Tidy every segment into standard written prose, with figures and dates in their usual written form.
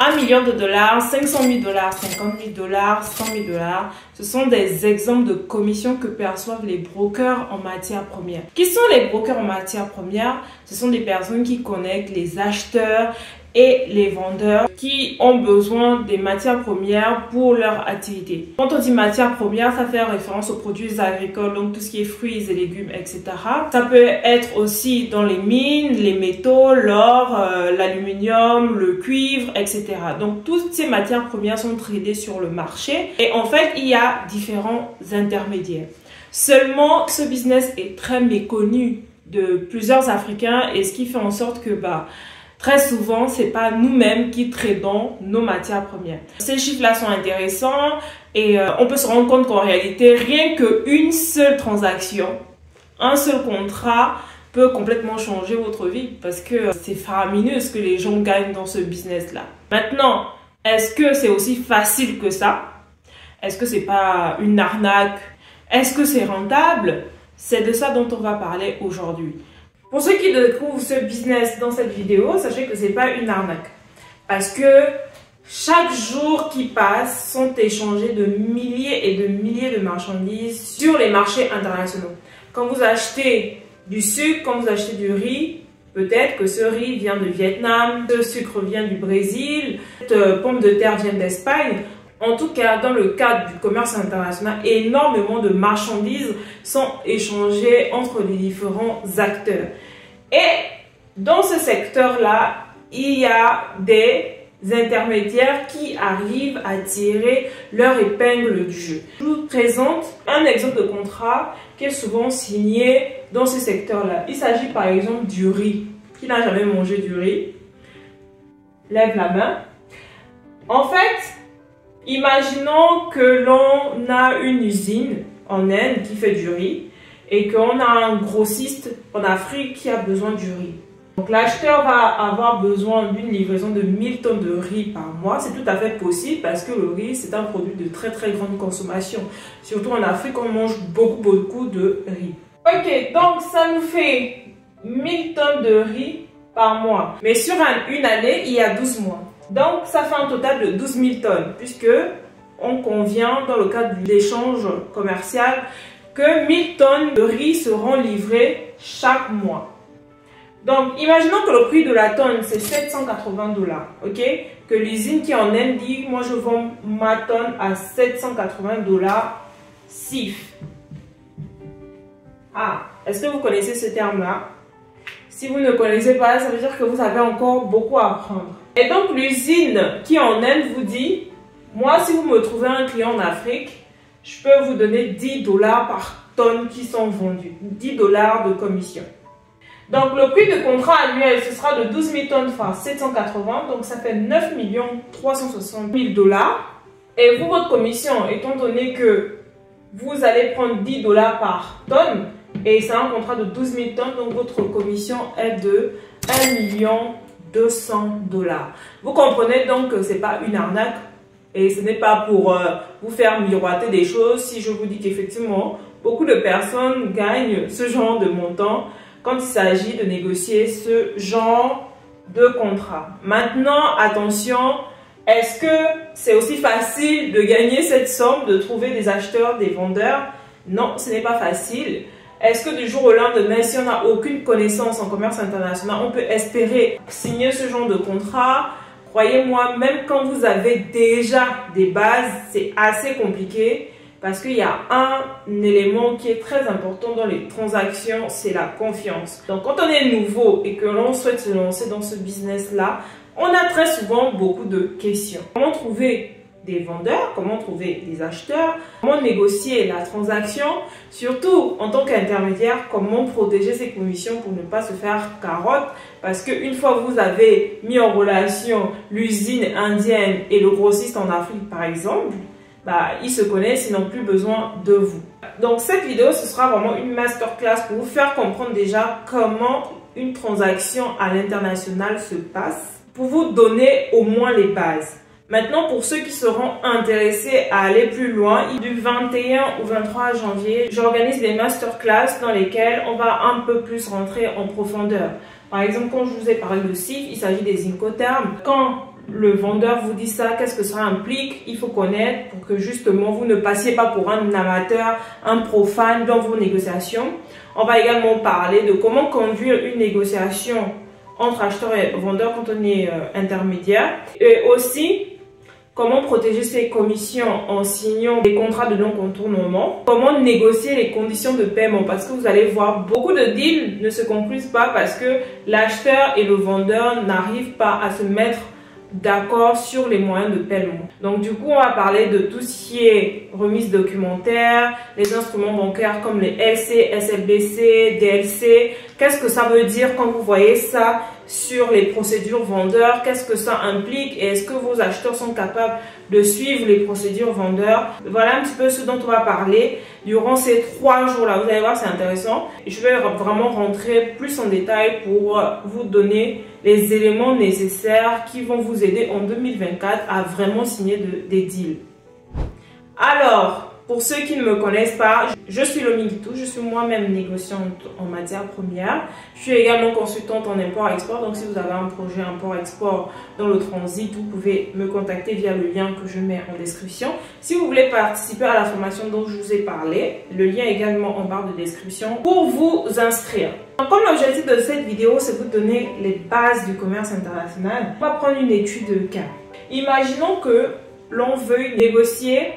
1 million de dollars, 500 000 dollars, 50 000 dollars, 100 000 dollars. Ce sont des exemples de commissions que perçoivent les brokers en matière première. Qui sont les brokers en matière première? Ce sont des personnes qui connectent les acheteurs et les vendeurs qui ont besoin des matières premières pour leur activité. Quand on dit matières premières, ça fait référence aux produits agricoles, donc tout ce qui est fruits et légumes, etc. Ça peut être aussi dans les mines, les métaux, l'or, l'aluminium, le cuivre, etc. Donc toutes ces matières premières sont tradées sur le marché et en fait, il y a différents intermédiaires. Seulement, ce business est très méconnu de plusieurs Africains et ce qui fait en sorte que très souvent, c'est pas nous-mêmes qui tradons nos matières premières. Ces chiffres-là sont intéressants et on peut se rendre compte qu'en réalité, rien qu'une seule transaction, un seul contrat peut complètement changer votre vie parce que c'est faramineux ce que les gens gagnent dans ce business-là. Maintenant, est-ce que c'est aussi facile que ça? Est-ce que c'est pas une arnaque? Est-ce que c'est rentable? C'est de ça dont on va parler aujourd'hui. Pour ceux qui découvrent ce business dans cette vidéo, sachez que ce n'est pas une arnaque. Parce que chaque jour qui passe sont échangés de milliers et de milliers de marchandises sur les marchés internationaux. Quand vous achetez du sucre, quand vous achetez du riz, peut-être que ce riz vient de Vietnam, ce sucre vient du Brésil, cette pomme de terre vient d'Espagne. En tout cas, dans le cadre du commerce international, énormément de marchandises sont échangées entre les différents acteurs. Et dans ce secteur-là, il y a des intermédiaires qui arrivent à tirer leur épingle du jeu. Je vous présente un exemple de contrat qui est souvent signé dans ce secteur-là. Il s'agit par exemple du riz. Qui n'a jamais mangé du riz? Lève la main. En fait, imaginons que l'on a une usine en Inde qui fait du riz et qu'on a un grossiste en Afrique qui a besoin du riz. Donc l'acheteur va avoir besoin d'une livraison de 1000 tonnes de riz par mois. C'est tout à fait possible parce que le riz, c'est un produit de très très grande consommation. Surtout en Afrique, on mange beaucoup de riz. Ok, donc ça nous fait 1000 tonnes de riz par mois. Mais sur une année, il y a 12 mois. Donc, ça fait un total de 12 000 tonnes, puisque on convient dans le cadre de l'échange commercial que 1000 tonnes de riz seront livrées chaque mois. Donc, imaginons que le prix de la tonne, c'est 780 dollars, ok? Que l'usine qui en Inde dit, moi je vends ma tonne à 780 dollars CIF. Ah, est-ce que vous connaissez ce terme-là? Si vous ne connaissez pas, ça veut dire que vous avez encore beaucoup à apprendre. Et donc l'usine qui en Inde vous dit, moi si vous me trouvez un client en Afrique, je peux vous donner 10 dollars par tonne qui sont vendus, 10 dollars de commission. Donc le prix de contrat annuel, ce sera de 12 000 tonnes fois 780, donc ça fait 9 360 000 dollars. Et vous, votre commission, étant donné que vous allez prendre 10 dollars par tonne, et c'est un contrat de 12 000 tonnes, donc votre commission est de 1 200 dollars. Vous comprenez donc que ce n'est pas une arnaque et ce n'est pas pour vous faire miroiter des choses. Si je vous dis qu'effectivement, beaucoup de personnes gagnent ce genre de montant quand il s'agit de négocier ce genre de contrat. Maintenant, attention, est-ce que c'est aussi facile de gagner cette somme, de trouver des acheteurs, des vendeurs? Non, ce n'est pas facile. Est-ce que du jour au lendemain, si on n'a aucune connaissance en commerce international, on peut espérer signer ce genre de contrat? Croyez-moi, même quand vous avez déjà des bases, c'est assez compliqué parce qu'il y a un élément qui est très important dans les transactions, c'est la confiance. Donc quand on est nouveau et que l'on souhaite se lancer dans ce business-là, on a très souvent beaucoup de questions. Comment trouver des vendeurs, comment trouver des acheteurs, comment négocier la transaction, surtout en tant qu'intermédiaire, comment protéger ses commissions pour ne pas se faire carotte, parce qu'une fois que vous avez mis en relation l'usine indienne et le grossiste en Afrique par exemple, ils se connaissent, ils n'ont plus besoin de vous. Donc cette vidéo, ce sera vraiment une masterclass pour vous faire comprendre déjà comment une transaction à l'international se passe, pour vous donner au moins les bases. Maintenant, pour ceux qui seront intéressés à aller plus loin, du 21 au 23 janvier, j'organise des masterclass dans lesquelles on va un peu plus rentrer en profondeur. Par exemple, quand je vous ai parlé de CIF, il s'agit des Incoterms. Quand le vendeur vous dit ça, qu'est-ce que ça implique, il faut connaître pour que justement vous ne passiez pas pour un amateur, un profane dans vos négociations. On va également parler de comment conduire une négociation entre acheteur et vendeur quand on est intermédiaire. Et aussi, comment protéger ses commissions en signant des contrats de non-contournement. Comment négocier les conditions de paiement. Parce que vous allez voir, beaucoup de deals ne se concluent pas parce que l'acheteur et le vendeur n'arrivent pas à se mettre d'accord sur les moyens de paiement. Donc du coup, on va parler de tout ce qui est remise documentaire, les instruments bancaires comme les LC, SLBC, DLC. Qu'est-ce que ça veut dire quand vous voyez ça sur les procédures vendeurs? Qu'est-ce que ça implique? Et est-ce que vos acheteurs sont capables de suivre les procédures vendeurs? Voilà un petit peu ce dont on va parler durant ces 3 jours-là. Vous allez voir, c'est intéressant. Je vais vraiment rentrer plus en détail pour vous donner les éléments nécessaires qui vont vous aider en 2024 à vraiment signer des deals. Alors, pour ceux qui ne me connaissent pas, je suis Lomi Guitou, je suis moi-même négociante en matière première. Je suis également consultante en import-export, donc si vous avez un projet import-export dans le transit, vous pouvez me contacter via le lien que je mets en description. Si vous voulez participer à la formation dont je vous ai parlé, le lien est également en barre de description pour vous inscrire. Comme l'objectif de cette vidéo, c'est vous donner les bases du commerce international, on va prendre une étude de cas. Imaginons que l'on veuille négocier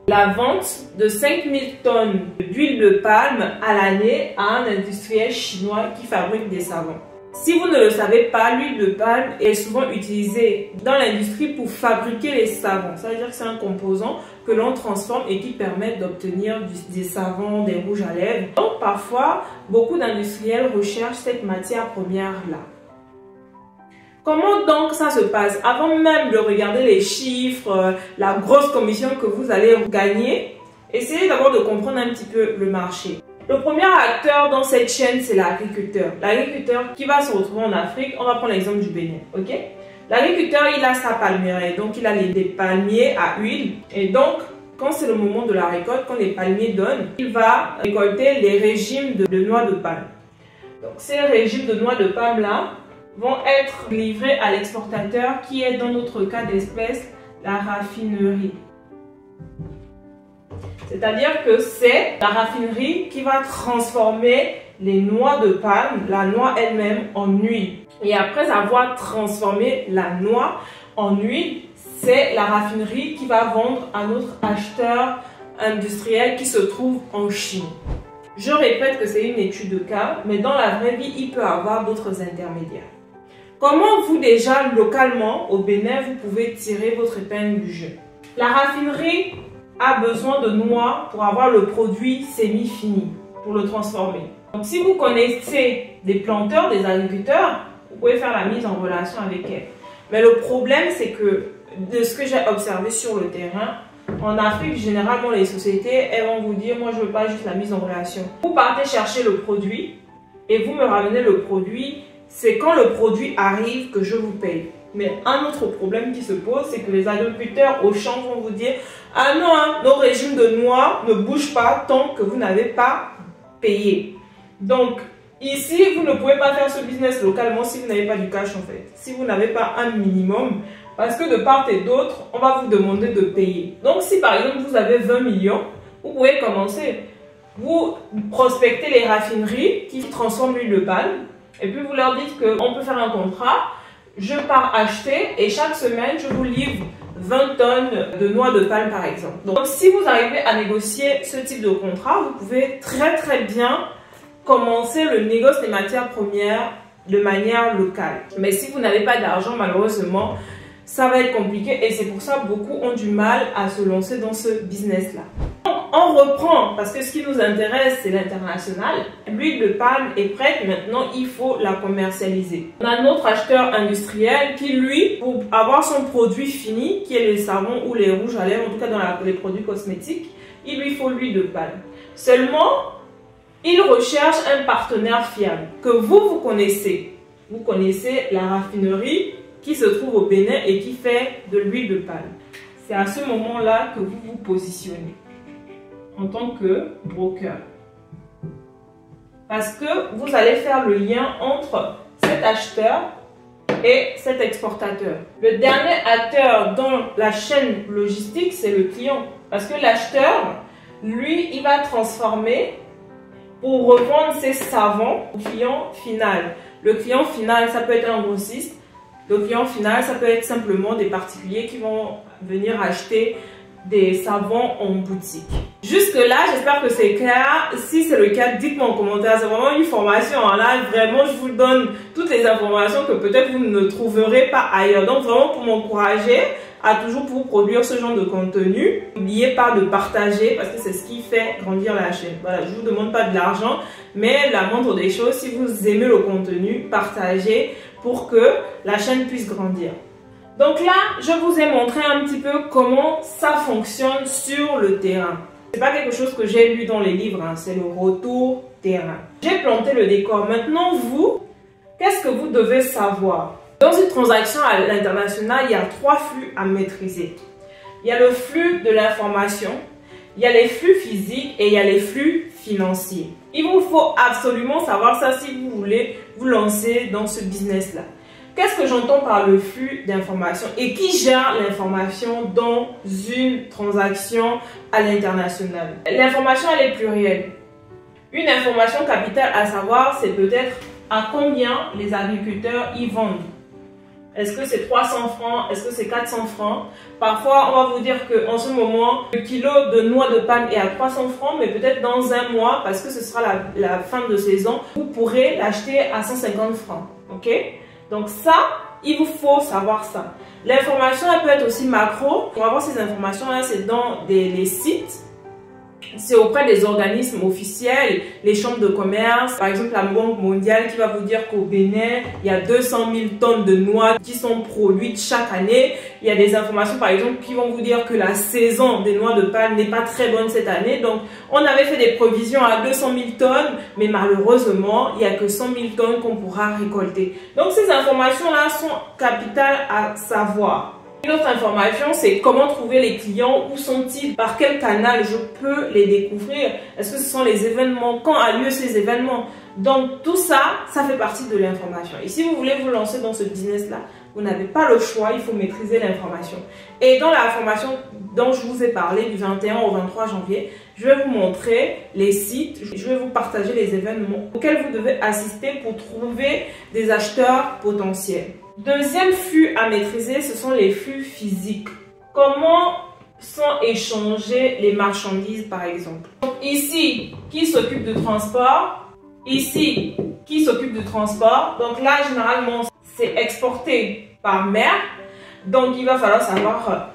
la vente de 5000 tonnes d'huile de palme à l'année à un industriel chinois qui fabrique des savons. Si vous ne le savez pas, l'huile de palme est souvent utilisée dans l'industrie pour fabriquer les savons. Ça veut dire que c'est un composant que l'on transforme et qui permet d'obtenir des savons, des rouges à lèvres. Donc parfois, beaucoup d'industriels recherchent cette matière première-là. Comment donc ça se passe? Avant même de regarder les chiffres, la grosse commission que vous allez gagner, essayez d'abord de comprendre un petit peu le marché. Le premier acteur dans cette chaîne, c'est l'agriculteur. L'agriculteur qui va se retrouver en Afrique, on va prendre l'exemple du Bénin, ok? L'agriculteur, il a sa palmeraie, donc il a des palmiers à huile. Et donc, quand c'est le moment de la récolte, quand les palmiers donnent, il va récolter les régimes de noix de palme. Donc, ces régimes de noix de palme-là vont être livrés à l'exportateur qui est dans notre cas d'espèce la raffinerie. C'est-à-dire que c'est la raffinerie qui va transformer les noix de palme, la noix elle-même, en huile. Et après avoir transformé la noix en huile, c'est la raffinerie qui va vendre à notre acheteur industriel qui se trouve en Chine. Je répète que c'est une étude de cas, mais dans la vraie vie, il peut y avoir d'autres intermédiaires. Comment vous déjà, localement, au Bénin, vous pouvez tirer votre épingle du jeu? La raffinerie a besoin de noix pour avoir le produit semi-fini, pour le transformer. Donc si vous connaissez des planteurs, des agriculteurs, vous pouvez faire la mise en relation avec elles. Mais le problème, c'est que, de ce que j'ai observé sur le terrain, en Afrique, généralement, les sociétés, elles vont vous dire, moi, je ne veux pas juste la mise en relation. Vous partez chercher le produit et vous me ramenez le produit. C'est quand le produit arrive que je vous paye. Mais un autre problème qui se pose, c'est que les agriculteurs au champ vont vous dire « Ah non, hein, nos régimes de noix ne bougent pas tant que vous n'avez pas payé. » Donc, ici, vous ne pouvez pas faire ce business localement si vous n'avez pas du cash en fait. Si vous n'avez pas un minimum, parce que de part et d'autre, on va vous demander de payer. Donc, si par exemple, vous avez 20 millions, vous pouvez commencer. Vous prospectez les raffineries qui transforment l'huile de palme. Et puis vous leur dites qu'on peut faire un contrat, je pars acheter et chaque semaine je vous livre 20 tonnes de noix de palme par exemple. Donc si vous arrivez à négocier ce type de contrat, vous pouvez très bien commencer le négoce des matières premières de manière locale. Mais si vous n'avez pas d'argent, malheureusement, ça va être compliqué et c'est pour ça que beaucoup ont du mal à se lancer dans ce business-là. On reprend, parce que ce qui nous intéresse, c'est l'international. L'huile de palme est prête, maintenant il faut la commercialiser. On a notre acheteur industriel qui, lui, pour avoir son produit fini, qui est les savons ou les rouges à lèvres, en tout cas dans les produits cosmétiques, il lui faut l'huile de palme. Seulement, il recherche un partenaire fiable, que vous connaissez. Vous connaissez la raffinerie qui se trouve au Bénin et qui fait de l'huile de palme. C'est à ce moment-là que vous vous positionnez en tant que broker. Parce que vous allez faire le lien entre cet acheteur et cet exportateur. Le dernier acteur dans la chaîne logistique, c'est le client. Parce que l'acheteur, lui, il va transformer pour revendre ses savons au client final. Le client final, ça peut être un grossiste. Le client final, ça peut être simplement des particuliers qui vont venir acheter des savons en boutique. Jusque là, j'espère que c'est clair. Si c'est le cas, dites-moi en commentaire. C'est vraiment une formation en live. Vraiment, je vous donne toutes les informations que peut-être vous ne trouverez pas ailleurs. Donc vraiment pour m'encourager à toujours pour produire ce genre de contenu, n'oubliez pas de partager parce que c'est ce qui fait grandir la chaîne. Voilà, je vous demande pas de l'argent, mais la moindre des choses, si vous aimez le contenu, partagez pour que la chaîne puisse grandir. Donc là, je vous ai montré un petit peu comment ça fonctionne sur le terrain. C'est pas quelque chose que j'ai lu dans les livres, hein, c'est le retour terrain. J'ai planté le décor. Maintenant, vous, qu'est-ce que vous devez savoir? Dans une transaction à l'international, il y a 3 flux à maîtriser. Il y a le flux de l'information, il y a les flux physiques et il y a les flux financiers. Il vous faut absolument savoir ça si vous voulez vous lancer dans ce business-là. Qu'est-ce que j'entends par le flux d'information et qui gère l'information dans une transaction à l'international? L'information, elle est plurielle. Une information capitale à savoir, c'est peut-être à combien les agriculteurs y vendent. Est-ce que c'est 300 francs? Est-ce que c'est 400 francs? Parfois, on va vous dire qu'en ce moment, le kilo de noix de palme est à 300 francs, mais peut-être dans un mois, parce que ce sera la fin de saison, vous pourrez l'acheter à 150 francs. Ok? Donc ça, il vous faut savoir ça. L'information, elle peut être aussi macro. Pour avoir ces informations-là, c'est dans les sites. C'est auprès des organismes officiels, les chambres de commerce, par exemple la Banque mondiale qui va vous dire qu'au Bénin, il y a 200 000 tonnes de noix qui sont produites chaque année. Il y a des informations par exemple qui vont vous dire que la saison des noix de palme n'est pas très bonne cette année. Donc on avait fait des provisions à 200 000 tonnes, mais malheureusement, il n'y a que 100 000 tonnes qu'on pourra récolter. Donc ces informations-là sont capitales à savoir. Une autre information, c'est comment trouver les clients, où sont-ils, par quel canal je peux les découvrir, est-ce que ce sont les événements, quand a lieu ces événements. Donc tout ça, ça fait partie de l'information. Et si vous voulez vous lancer dans ce business-là, vous n'avez pas le choix, il faut maîtriser l'information. Et dans la formation dont je vous ai parlé du 21 au 23 janvier, je vais vous montrer les sites, je vais vous partager les événements auxquels vous devez assister pour trouver des acheteurs potentiels. Deuxième flux à maîtriser, ce sont les flux physiques. Comment sont échangées les marchandises par exemple? Donc ici, qui s'occupe du transport? Ici, qui s'occupe du transport? Donc là, généralement, c'est exporté par mer. Donc il va falloir savoir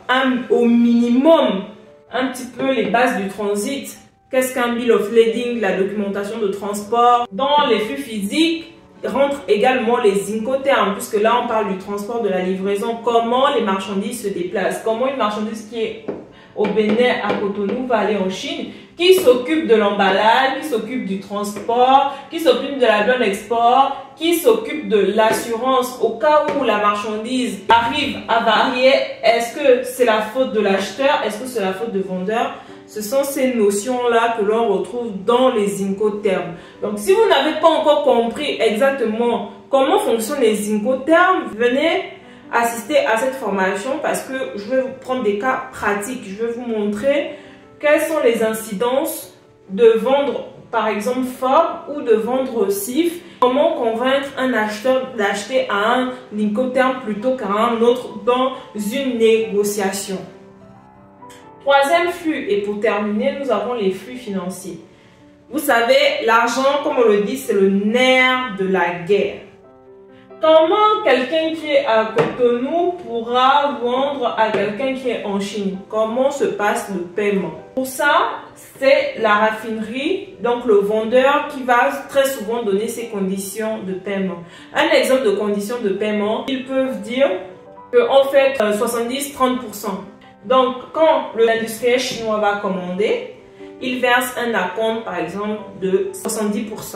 au minimum un petit peu les bases du transit. Qu'est-ce qu'un bill of lading, la documentation de transport? Dans les flux physiques, rentrent également les incoterms, puisque là on parle du transport, de la livraison, comment les marchandises se déplacent, comment une marchandise qui est au Bénin à Cotonou va aller en Chine, qui s'occupe de l'emballage, qui s'occupe du transport, qui s'occupe de la douane export, qui s'occupe de l'assurance au cas où la marchandise arrive à varier. Est-ce que c'est la faute de l'acheteur, est-ce que c'est la faute du vendeur? Ce sont ces notions-là que l'on retrouve dans les incoterms. Donc, si vous n'avez pas encore compris exactement comment fonctionnent les incoterms, venez assister à cette formation parce que je vais vous prendre des cas pratiques. Je vais vous montrer quelles sont les incidences de vendre, par exemple, Ford ou de vendre SIF. Comment convaincre un acheteur d'acheter à un incoterm plutôt qu'à un autre dans une négociation. Troisième flux, et pour terminer, nous avons les flux financiers. Vous savez, l'argent, comme on le dit, c'est le nerf de la guerre. Comment quelqu'un qui est à Cotonou pourra vendre à quelqu'un qui est en Chine? Comment se passe le paiement? Pour ça, c'est la raffinerie, donc le vendeur qui va très souvent donner ses conditions de paiement. Un exemple de conditions de paiement, ils peuvent dire qu'on fait 70-30%. Donc, quand l'industriel chinois va commander, il verse un acompte, par exemple, de 70%.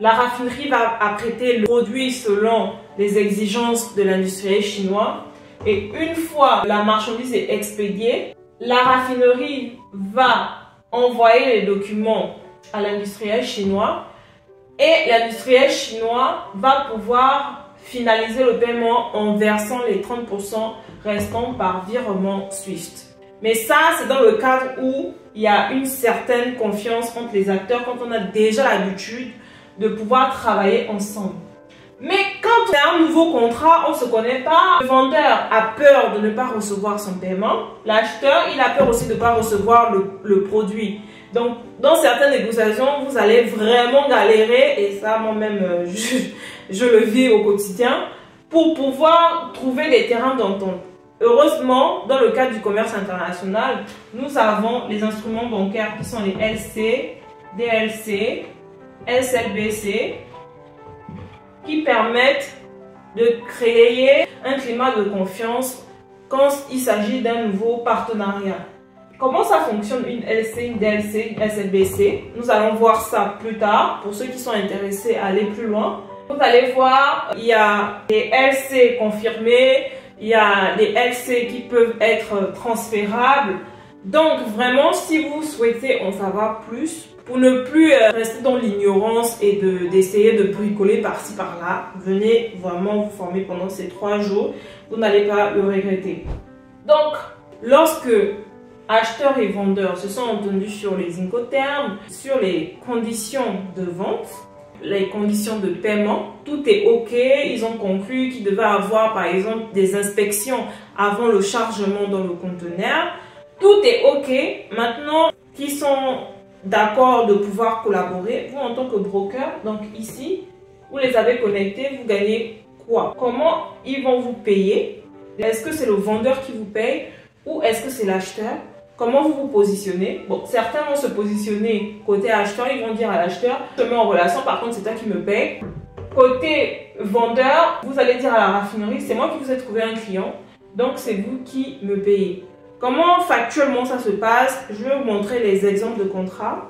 La raffinerie va apprêter le produit selon les exigences de l'industriel chinois. Et une fois la marchandise est expédiée, la raffinerie va envoyer les documents à l'industriel chinois. Et l'industriel chinois va pouvoir finaliser le paiement en versant les 30% restants par virement Swift. Mais ça, c'est dans le cadre où il y a une certaine confiance entre les acteurs, quand on a déjà l'habitude de pouvoir travailler ensemble. Mais quand c'est un nouveau contrat, on ne se connaît pas, le vendeur a peur de ne pas recevoir son paiement, l'acheteur, il a peur aussi de ne pas recevoir le produit. Donc, dans certaines négociations, vous allez vraiment galérer, et ça, moi-même, je le vis au quotidien, pour pouvoir trouver des terrains d'entente. Heureusement, dans le cadre du commerce international, nous avons les instruments bancaires qui sont les LC, DLC, SLBC, qui permettent de créer un climat de confiance quand il s'agit d'un nouveau partenariat. Comment ça fonctionne une LC, une DLC, une SLBC? Nous allons voir ça plus tard. Pour ceux qui sont intéressés à aller plus loin, vous allez voir, il y a des LC confirmés, il y a des LC qui peuvent être transférables. Donc vraiment, si vous souhaitez en savoir plus, pour ne plus rester dans l'ignorance et d'essayer de bricoler par-ci par-là, venez vraiment vous former pendant ces 3 jours. Vous n'allez pas le regretter. Donc, lorsque acheteurs et vendeurs se sont entendus sur les incoterms, sur les conditions de vente, les conditions de paiement, tout est OK. Ils ont conclu qu'il devait avoir par exemple des inspections avant le chargement dans le conteneur. Tout est OK. Maintenant qu'ils sont d'accord de pouvoir collaborer, vous en tant que broker, donc ici, vous les avez connectés, vous gagnez quoi? Comment ils vont vous payer? Est-ce que c'est le vendeur qui vous paye ou est-ce que c'est l'acheteur? Comment vous vous positionnez? Bon, certains vont se positionner côté acheteur, ils vont dire à l'acheteur, je te mets en relation, par contre c'est toi qui me paye. Côté vendeur, vous allez dire à la raffinerie, c'est moi qui vous ai trouvé un client, donc c'est vous qui me payez. Comment factuellement ça se passe? Je vais vous montrer les exemples de contrats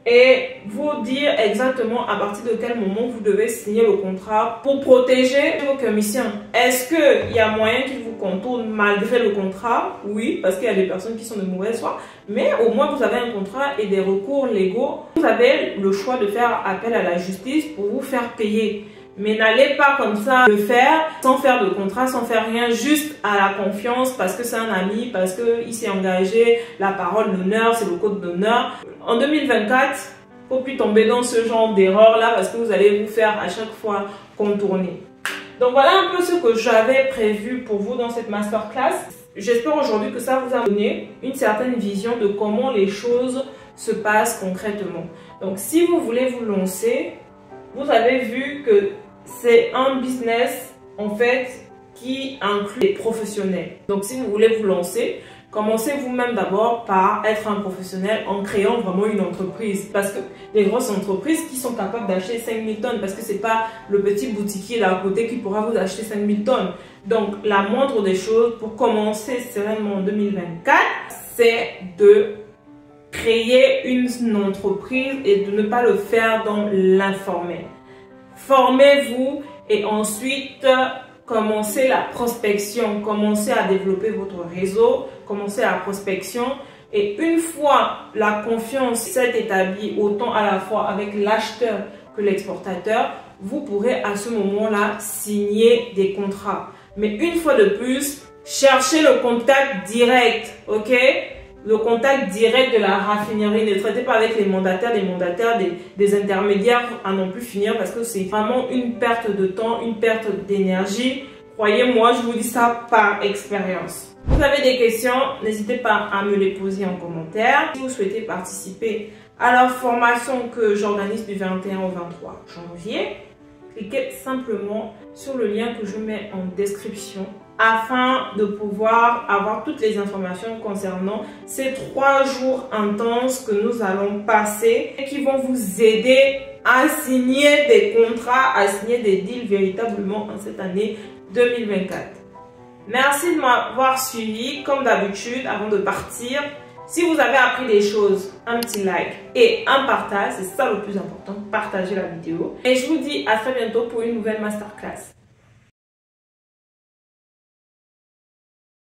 et vous dire exactement à partir de quel moment vous devez signer le contrat pour protéger vos commissions. Est-ce qu'il y a moyen qu'ils vous contournent malgré le contrat? Oui, parce qu'il y a des personnes qui sont de mauvaise foi, mais au moins vous avez un contrat et des recours légaux. Vous avez le choix de faire appel à la justice pour vous faire payer. Mais n'allez pas comme ça le faire sans faire de contrat, sans faire rien, juste à la confiance parce que c'est un ami, parce qu'il s'est engagé, la parole d'honneur, c'est le code d'honneur. En 2024, faut plus tomber dans ce genre d'erreur là parce que vous allez vous faire à chaque fois contourner. Donc voilà un peu ce que j'avais prévu pour vous dans cette masterclass. J'espère aujourd'hui que ça vous a donné une certaine vision de comment les choses se passent concrètement. Donc si vous voulez vous lancer, vous avez vu que c'est un business en fait qui inclut les professionnels. Donc si vous voulez vous lancer, commencez vous-même d'abord par être un professionnel en créant vraiment une entreprise. Parce que les grosses entreprises qui sont capables d'acheter 5000 tonnes, parce que c'est pas le petit boutiquier là à côté qui pourra vous acheter 5000 tonnes. Donc la moindre des choses pour commencer sereinement en 2024, c'est de créer une entreprise et de ne pas le faire dans l'informel. Formez-vous et ensuite commencez la prospection, commencez à développer votre réseau, commencez la prospection et une fois la confiance s'est établie autant à la fois avec l'acheteur que l'exportateur, vous pourrez à ce moment-là signer des contrats. Mais une fois de plus, cherchez le contact direct, ok? Le contact direct de la raffinerie. Ne traitez pas avec les mandataires, des intermédiaires à non plus finir parce que c'est vraiment une perte de temps, une perte d'énergie. Croyez-moi, je vous dis ça par expérience. Vous avez des questions, n'hésitez pas à me les poser en commentaire. Si vous souhaitez participer à la formation que j'organise du 21 au 23 janvier, cliquez simplement sur le lien que je mets en description afin de pouvoir avoir toutes les informations concernant ces 3 jours intenses que nous allons passer et qui vont vous aider à signer des contrats, à signer des deals véritablement en cette année 2024. Merci de m'avoir suivi comme d'habitude. Avant de partir, si vous avez appris des choses, un petit like et un partage, c'est ça le plus important, partagez la vidéo. Et je vous dis à très bientôt pour une nouvelle masterclass.